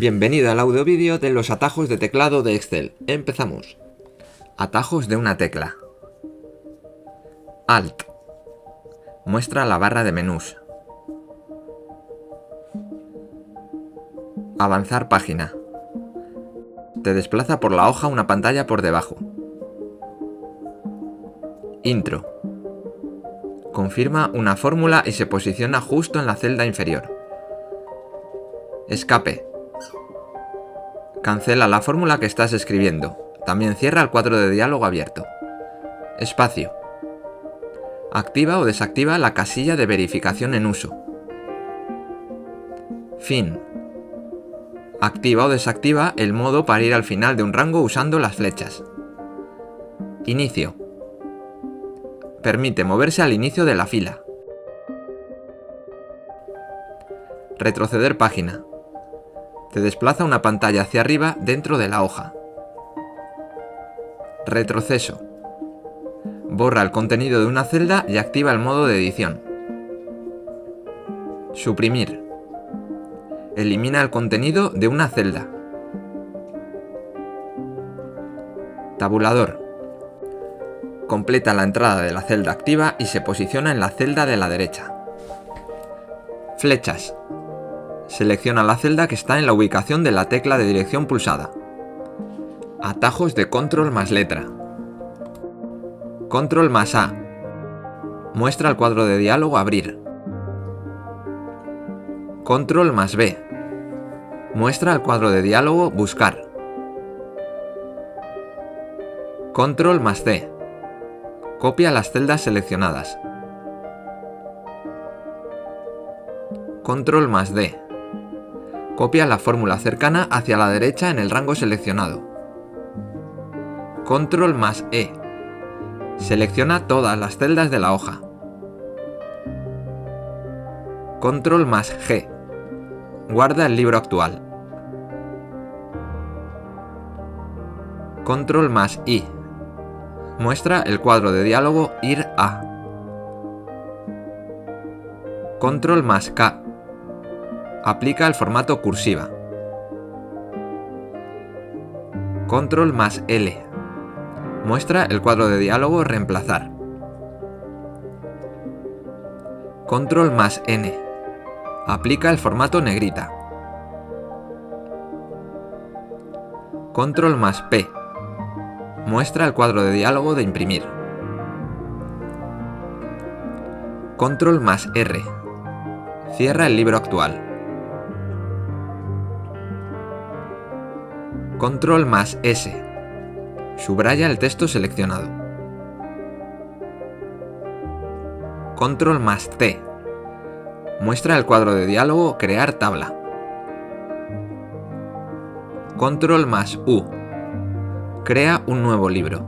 Bienvenido al audio vídeo de los atajos de teclado de Excel. Empezamos. Atajos de una tecla. Alt. Muestra la barra de menús. Avanzar página. Te desplaza por la hoja una pantalla por debajo. Intro. Confirma una fórmula y se posiciona justo en la celda inferior. Escape. Cancela la fórmula que estás escribiendo. También cierra el cuadro de diálogo abierto. Espacio. Activa o desactiva la casilla de verificación en uso. Fin. Activa o desactiva el modo para ir al final de un rango usando las flechas. Inicio. Permite moverse al inicio de la fila. Retroceder página. Te desplaza una pantalla hacia arriba dentro de la hoja. Retroceso. Borra el contenido de una celda y activa el modo de edición. Suprimir. Elimina el contenido de una celda. Tabulador. Completa la entrada de la celda activa y se posiciona en la celda de la derecha. Flechas. Selecciona la celda que está en la ubicación de la tecla de dirección pulsada. Atajos de control más letra. Control más A. Muestra el cuadro de diálogo abrir. Control más B. Muestra el cuadro de diálogo buscar. Control más C. Copia las celdas seleccionadas. Control más D. Copia la fórmula cercana hacia la derecha en el rango seleccionado. Control más E. Selecciona todas las celdas de la hoja. Control más G. Guarda el libro actual. Control más I. Muestra el cuadro de diálogo ir a. Control más K. Aplica el formato cursiva. Control más L. Muestra el cuadro de diálogo reemplazar. Control más N. Aplica el formato negrita. Control más P. Muestra el cuadro de diálogo de imprimir. Control más R. Cierra el libro actual. Control más S. Subraya el texto seleccionado. Control más T. Muestra el cuadro de diálogo crear tabla. Control más U. Crea un nuevo libro.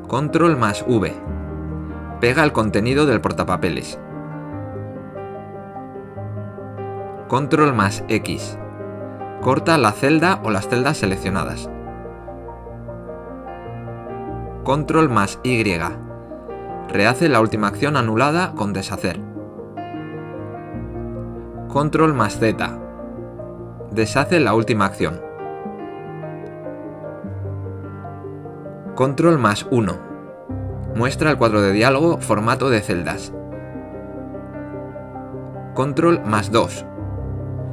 Control más V. Pega el contenido del portapapeles. Control más X. Corta la celda o las celdas seleccionadas. Control más Y. Rehace la última acción anulada con deshacer. Control más Z. Deshace la última acción. Control más 1. Muestra el cuadro de diálogo formato de celdas. Control más 2.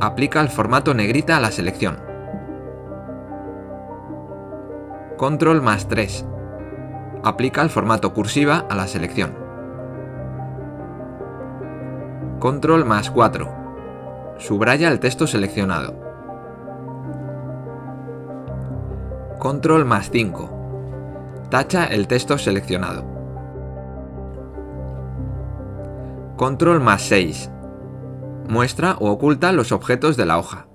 Aplica el formato negrita a la selección. Control más 3. Aplica el formato cursiva a la selección. Control más 4. Subraya el texto seleccionado. Control más 5. Tacha el texto seleccionado. Control más 6. Muestra o oculta los objetos de la hoja.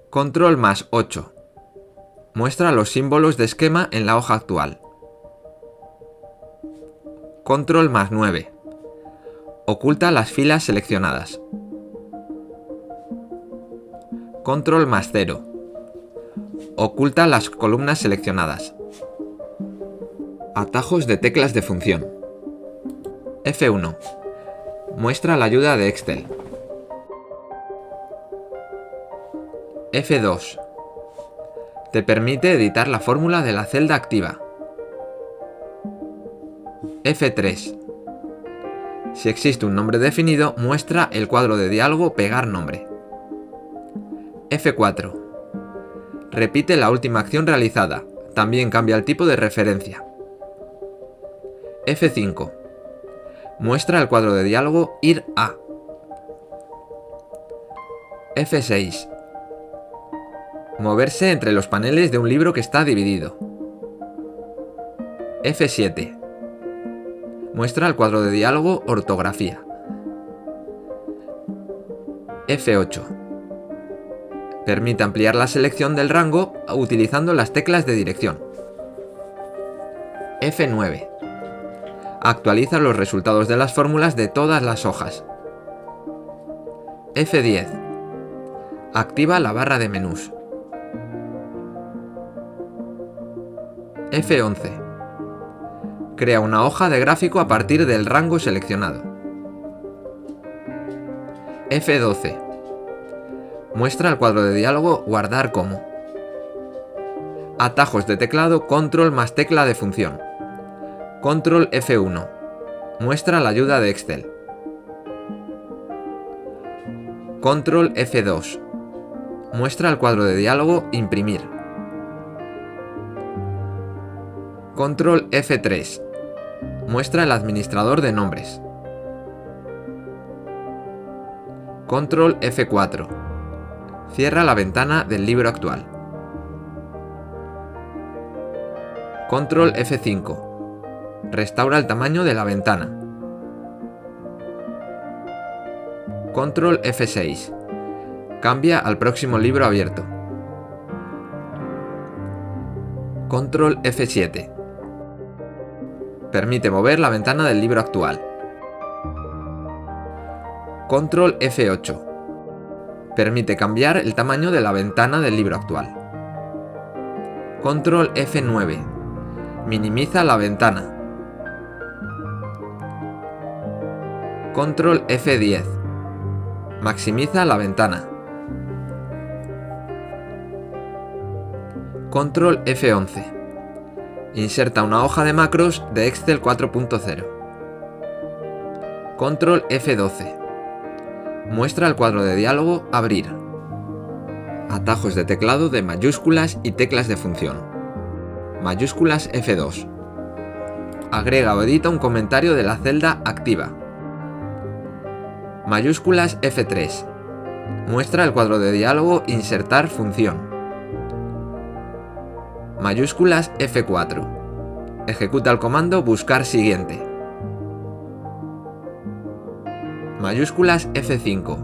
Control más 8. Muestra los símbolos de esquema en la hoja actual. Control más 9. Oculta las filas seleccionadas. Control más 0. Oculta las columnas seleccionadas. Atajos de teclas de función. F1. Muestra la ayuda de Excel. F2. Te permite editar la fórmula de la celda activa. F3. Si existe un nombre definido, muestra el cuadro de diálogo Pegar nombre. F4. Repite la última acción realizada. También cambia el tipo de referencia. F5. Muestra el cuadro de diálogo Ir a. F6. Moverse entre los paneles de un libro que está dividido. F7. Muestra el cuadro de diálogo Ortografía. F8. Permite ampliar la selección del rango utilizando las teclas de dirección. F9. Actualiza los resultados de las fórmulas de todas las hojas. F10. Activa la barra de menús. F11. Crea una hoja de gráfico a partir del rango seleccionado. F12. Muestra el cuadro de diálogo Guardar como. Atajos de teclado Control más tecla de función. Control F1. Muestra la ayuda de Excel. Control F2. Muestra el cuadro de diálogo Imprimir. Control F3. Muestra el administrador de nombres. Control F4. Cierra la ventana del libro actual. Control F5. Restaura el tamaño de la ventana. Control F6. Cambia al próximo libro abierto. Control F7. Permite mover la ventana del libro actual. Control F8. Permite cambiar el tamaño de la ventana del libro actual. Control F9. Minimiza la ventana. Control F10. Maximiza la ventana. Control F11. Inserta una hoja de macros de Excel 4.0. Control F12. Muestra el cuadro de diálogo Abrir. Atajos de teclado de mayúsculas y teclas de función. Mayúsculas F2. Agrega o edita un comentario de la celda Activa. Mayúsculas F3. Muestra el cuadro de diálogo Insertar función. Mayúsculas F4. Ejecuta el comando Buscar siguiente. Mayúsculas F5.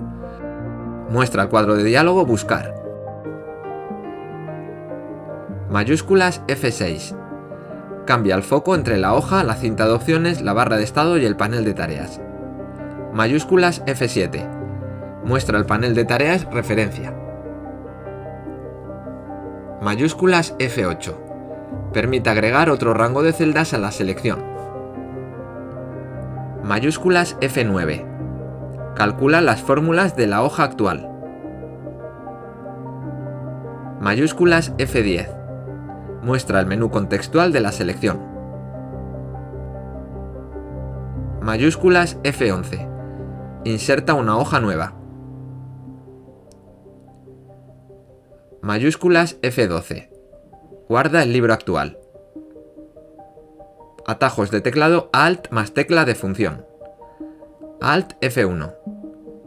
Muestra el cuadro de diálogo Buscar. Mayúsculas F6. Cambia el foco entre la hoja, la cinta de opciones, la barra de estado y el panel de tareas. Mayúsculas F7. Muestra el panel de tareas Referencia. Mayúsculas F8. Permite agregar otro rango de celdas a la selección. Mayúsculas F9. Calcula las fórmulas de la hoja actual. Mayúsculas F10. Muestra el menú contextual de la selección. Mayúsculas F11. Inserta una hoja nueva. Mayúsculas F12. Guarda el libro actual. Atajos de teclado Alt más tecla de función. Alt F1.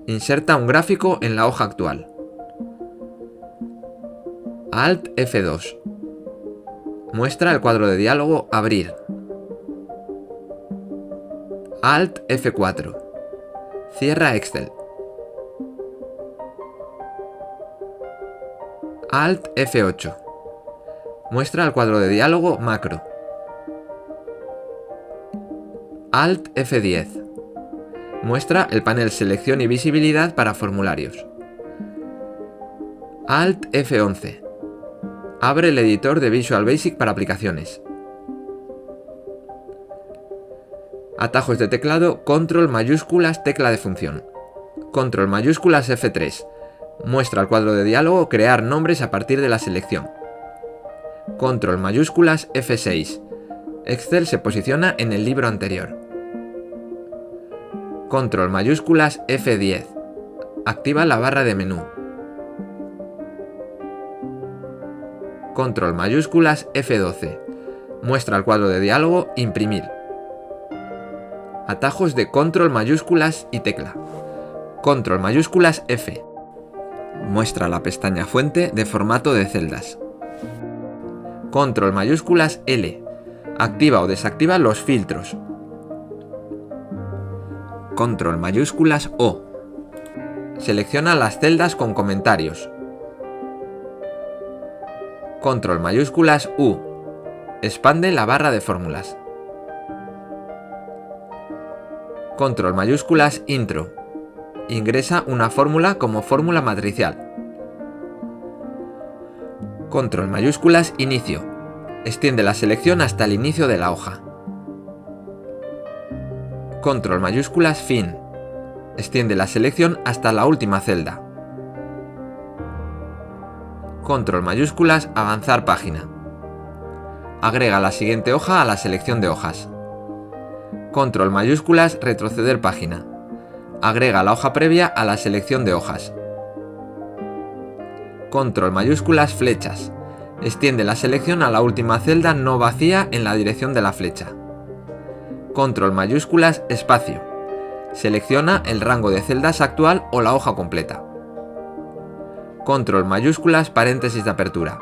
Inserta un gráfico en la hoja actual. Alt F2. Muestra el cuadro de diálogo Abrir. Alt F4. Cierra Excel. Alt F8. Muestra el cuadro de diálogo Macro. Alt F10. Muestra el panel Selección y visibilidad para formularios. Alt F11. Abre el editor de Visual Basic para aplicaciones. Atajos de teclado, control mayúsculas, tecla de función. Control mayúsculas F3. Muestra el cuadro de diálogo, crear nombres a partir de la selección. Control mayúsculas F6. Excel se posiciona en el libro anterior. Control mayúsculas F10. Activa la barra de menú. Control mayúsculas F12. Muestra el cuadro de diálogo, imprimir. Atajos de control mayúsculas y tecla. Control mayúsculas F. Muestra la pestaña fuente de formato de celdas. Control mayúsculas L. Activa o desactiva los filtros. Control mayúsculas O. Selecciona las celdas con comentarios. Control mayúsculas U. Expande la barra de fórmulas. Control mayúsculas Intro. Ingresa una fórmula como fórmula matricial. Control mayúsculas Inicio. Extiende la selección hasta el inicio de la hoja. Control mayúsculas Fin. Extiende la selección hasta la última celda. Control mayúsculas Avanzar página. Agrega la siguiente hoja a la selección de hojas. Control mayúsculas Retroceder página. Agrega la hoja previa a la selección de hojas. Control mayúsculas Flechas. Extiende la selección a la última celda no vacía en la dirección de la flecha. Control mayúsculas Espacio. Selecciona el rango de celdas actual o la hoja completa. Control mayúsculas Paréntesis de apertura.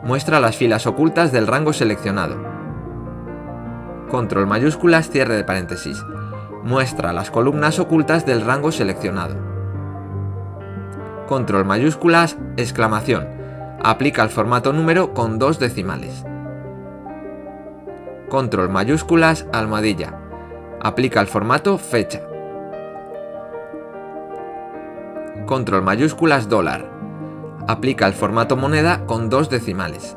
Muestra las filas ocultas del rango seleccionado. Control mayúsculas Cierre de paréntesis. Muestra las columnas ocultas del rango seleccionado. Control mayúsculas Exclamación. Aplica el formato número con 2 decimales. Control mayúsculas Almohadilla. Aplica el formato fecha. Control mayúsculas $. Aplica el formato moneda con 2 decimales.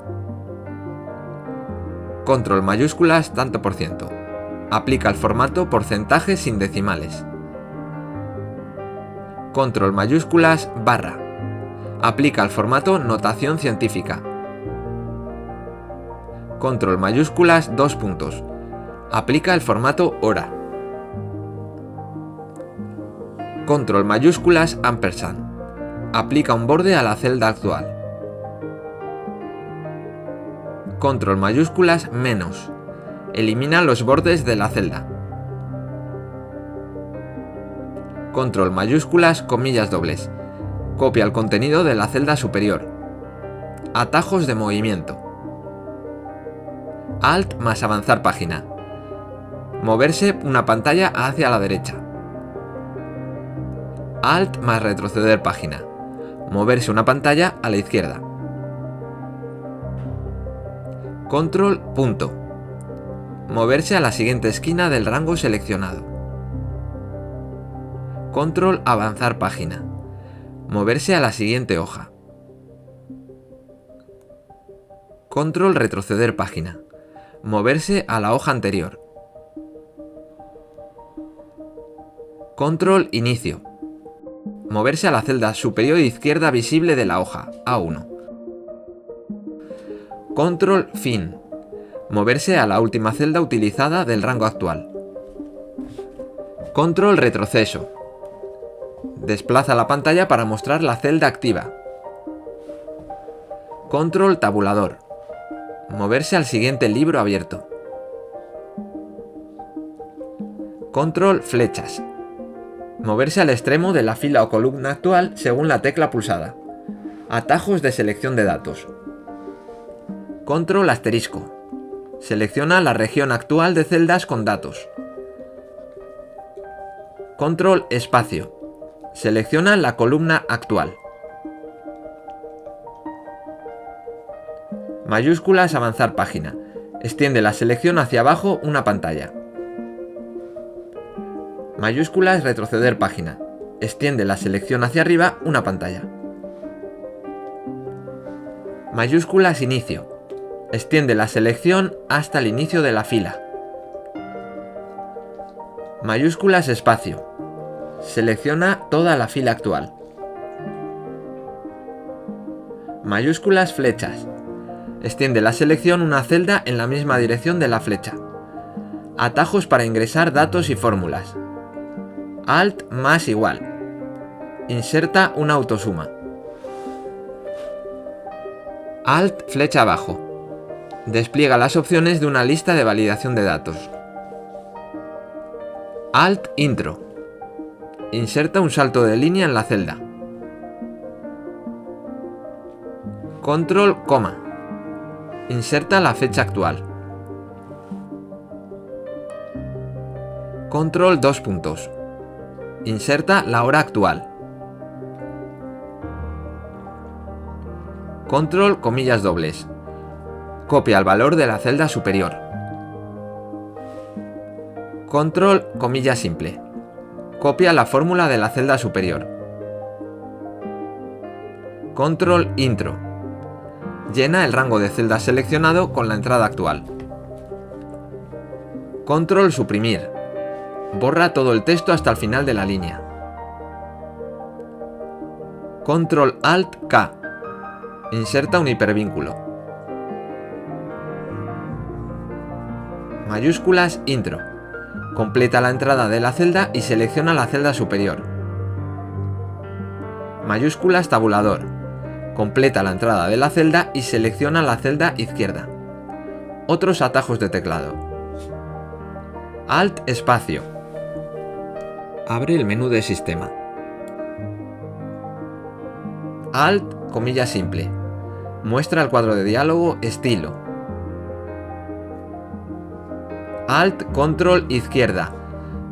Control mayúsculas tanto por ciento. Aplica el formato porcentaje sin decimales. Control mayúsculas barra. Aplica el formato notación científica. Control mayúsculas 2 puntos. Aplica el formato hora. Control mayúsculas ampersand. Aplica un borde a la celda actual. Control mayúsculas menos. Elimina los bordes de la celda. Control mayúsculas comillas dobles. Copia el contenido de la celda superior. Atajos de movimiento. Alt más avanzar página. Moverse una pantalla hacia la derecha. Alt más retroceder página. Moverse una pantalla a la izquierda. Control punto. Moverse a la siguiente esquina del rango seleccionado. Control avanzar página. Moverse a la siguiente hoja. Control retroceder página. Moverse a la hoja anterior. Control inicio. Moverse a la celda superior izquierda visible de la hoja, A1. Control fin. Moverse a la última celda utilizada del rango actual. Control retroceso. Desplaza la pantalla para mostrar la celda activa. Control tabulador. Moverse al siguiente libro abierto. Control flechas. Moverse al extremo de la fila o columna actual según la tecla pulsada. Atajos de selección de datos. Control asterisco. Selecciona la región actual de celdas con datos. Control espacio. Selecciona la columna actual. Mayúsculas avanzar página. Extiende la selección hacia abajo una pantalla. Mayúsculas retroceder página. Extiende la selección hacia arriba una pantalla. Mayúsculas inicio. Extiende la selección hasta el inicio de la fila. Mayúsculas espacio. Selecciona toda la fila actual. Mayúsculas flechas. Extiende la selección una celda en la misma dirección de la flecha. Atajos para ingresar datos y fórmulas. Alt más igual. Inserta una autosuma. Alt flecha abajo. Despliega las opciones de una lista de validación de datos. Alt intro. Inserta un salto de línea en la celda. Control coma. Inserta la fecha actual. Control dos puntos. Inserta la hora actual. Control comillas dobles. Copia el valor de la celda superior. Control comilla simple. Copia la fórmula de la celda superior. Control intro. Llena el rango de celdas seleccionado con la entrada actual. Control suprimir. Borra todo el texto hasta el final de la línea. Control alt K. Inserta un hipervínculo. Mayúsculas intro. Completa la entrada de la celda y selecciona la celda superior. Mayúsculas tabulador. Completa la entrada de la celda y selecciona la celda izquierda. Otros atajos de teclado. Alt espacio. Abre el menú de sistema. Alt comilla simple. Muestra el cuadro de diálogo estilo. Alt control izquierda.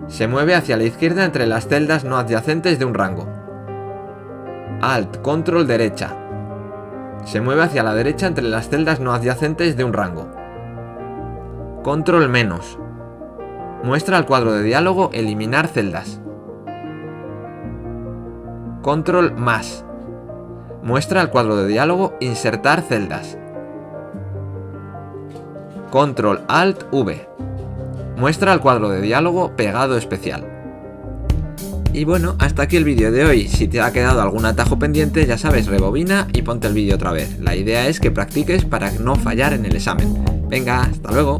Se mueve hacia la izquierda entre las celdas no adyacentes de un rango. Alt control derecha. Se mueve hacia la derecha entre las celdas no adyacentes de un rango. Control menos. Muestra el cuadro de diálogo eliminar celdas. Control más. Muestra el cuadro de diálogo insertar celdas. Control alt V. Muestra el cuadro de diálogo pegado especial. Y bueno, hasta aquí el vídeo de hoy. Si te ha quedado algún atajo pendiente, ya sabes, rebobina y ponte el vídeo otra vez. La idea es que practiques para no fallar en el examen. Venga, hasta luego.